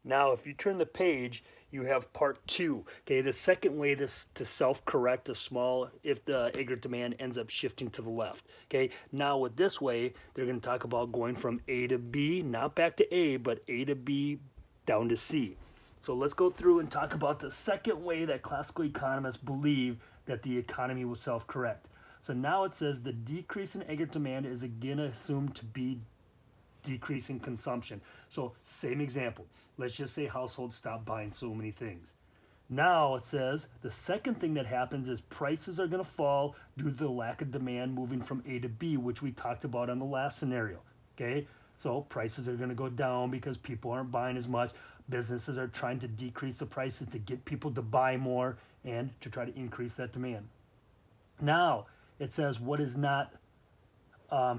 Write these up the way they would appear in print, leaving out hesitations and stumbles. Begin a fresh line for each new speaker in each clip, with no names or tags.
Now, if you turn the page, you have part two. Okay, the second way this to self-correct a small if the aggregate demand ends up shifting to the left. Okay, now with this way, they're going to talk about going from A to B, not back to A, but A to B down to C. So let's go through and talk about the second way that classical economists believe that the economy will self-correct. So now it says the decrease in aggregate demand is again assumed to be decreasing consumption. So same example. Let's just say households stop buying so many things. Now it says the second thing that happens is prices are going to fall due to the lack of demand moving from A to B, which we talked about on the last scenario. Okay, so prices are going to go down because people aren't buying as much. Businesses are trying to decrease the prices to get people to buy more and to try to increase that demand. Now it says what is not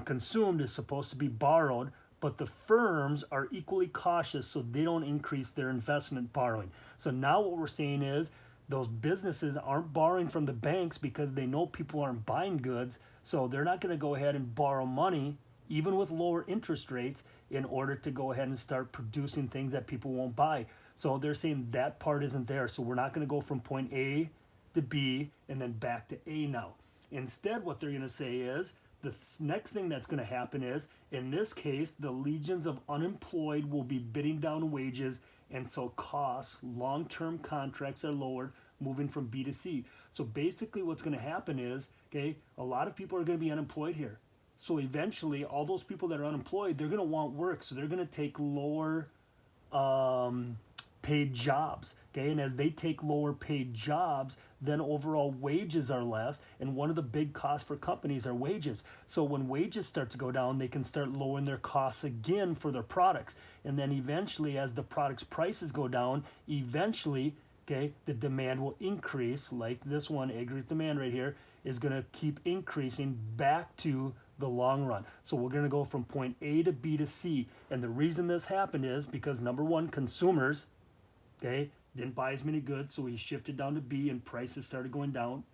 consumed is supposed to be borrowed, but the firms are equally cautious so they don't increase their investment borrowing. So now what we're saying is those businesses aren't borrowing from the banks because they know people aren't buying goods, so they're not going to go ahead and borrow money even with lower interest rates in order to go ahead and start producing things that people won't buy. So they're saying that part isn't there. So we're not going to go from point A to B and then back to A now. Instead, what they're going to say is the next thing that's going to happen is, in this case, the legions of unemployed will be bidding down wages, and so costs, long-term contracts are lowered, moving from B to C. So basically what's going to happen is, okay, a lot of people are going to be unemployed here. So eventually, all those people that are unemployed, they're going to want work. So they're going to take lower paid jobs. Okay, and as they take lower paid jobs, then overall wages are less. And one of the big costs for companies are wages. So when wages start to go down, they can start lowering their costs again for their products. And then eventually, as the products' prices go down, eventually, okay, the demand will increase. Like this one, aggregate demand right here, is going to keep increasing back to the long run. So we're going to go from point A to B to C. And the reason this happened is because number one, consumers, okay, didn't buy as many goods, so he shifted down to B and prices started going down.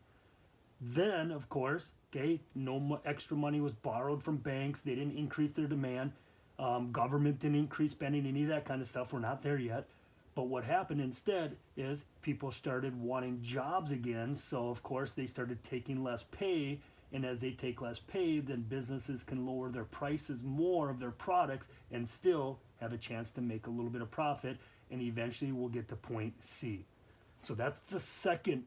Then, of course, okay, no extra money was borrowed from banks. They didn't increase their demand. Government didn't increase spending, any of that kind of stuff. We're not there yet. But what happened instead is people started wanting jobs again. So, of course, they started taking less pay. And as they take less pay, then businesses can lower their prices more of their products and still have a chance to make a little bit of profit. And eventually we'll get to point C. So that's the second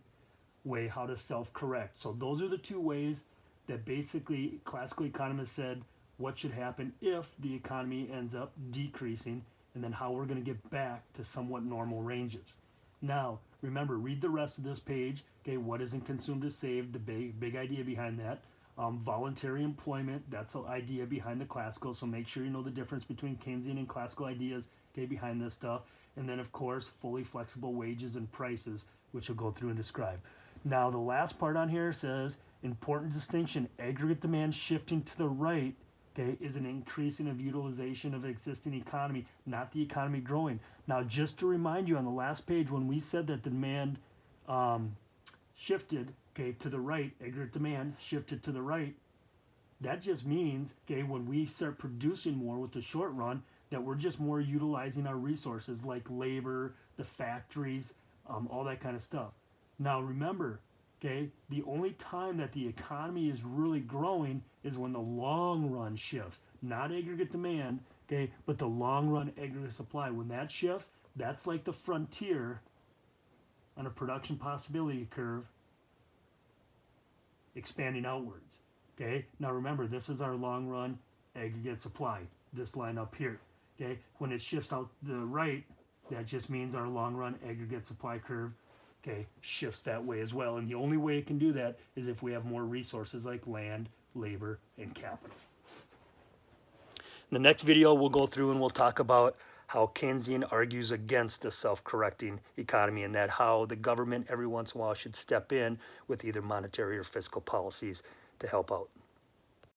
way how to self-correct. So those are the two ways that basically classical economists said what should happen if the economy ends up decreasing, and then how we're going to get back to somewhat normal ranges. Now, remember, read the rest of this page. Okay, what isn't consumed is saved, the big idea behind that. Voluntary employment, that's the idea behind the classical, so make sure you know the difference between Keynesian and classical ideas, okay, behind this stuff. And then, of course, fully flexible wages and prices, which we'll go through and describe. Now, the last part on here says, important distinction, aggregate demand shifting to the right, okay, is an increasing of utilization of existing economy, not the economy growing. Now, just to remind you, on the last page, when we said that demand shifted, okay, to the right, aggregate demand shifted to the right, that just means, okay, when we start producing more with the short run, that we're just more utilizing our resources like labor, the factories, all that kind of stuff. Now remember, okay, the only time that the economy is really growing is when the long run shifts, not aggregate demand, okay, but the long run aggregate supply. When that shifts, that's like the frontier on a production possibility curve expanding outwards. Okay, now remember, this is our long run aggregate supply, this line up here. Okay, when it shifts out to the right, that just means our long run aggregate supply curve, okay, shifts that way as well. And the only way it can do that is if we have more resources like land, labor, and capital. In the next video, we'll go through and we'll talk about how Keynesian argues against a self-correcting economy, and that how the government every once in a while should step in with either monetary or fiscal policies to help out.